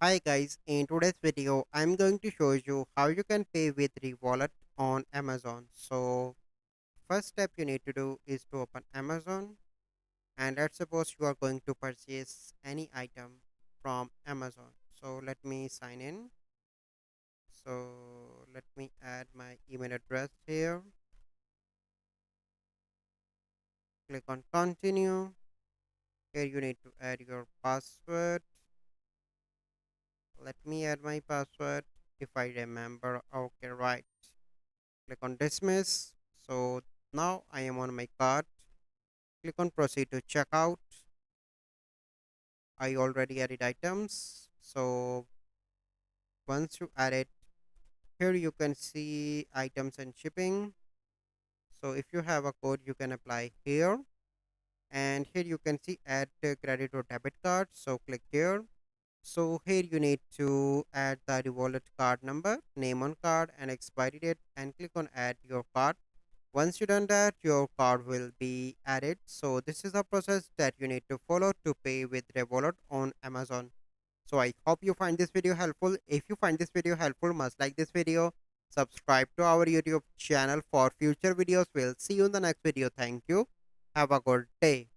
Hi guys, in today's video I'm going to show you how you can pay with Revolut on Amazon. So first step you need to do is to open Amazon, and let's suppose you are going to purchase any item from Amazon. So let me sign in. So let me add my email address here. Click on continue. Here you need to add your password. Let me add my password if I remember. Okay, right. Click on dismiss. So now I am on my cart. Click on proceed to checkout. I already added items. So once you add it, here you can see items and shipping. So if you have a code, you can apply here. And here you can see add credit or debit card. So click here. So here you need to add the wallet card number, name on card and expiry date, and click on add your card. Once you done that, your card will be added. So this is the process that you need to follow to pay with Revolut on Amazon. So I hope you find this video helpful. If you find this video helpful, must like this video, subscribe to our YouTube channel for future videos. We'll see you in the next video. Thank you. Have a good day.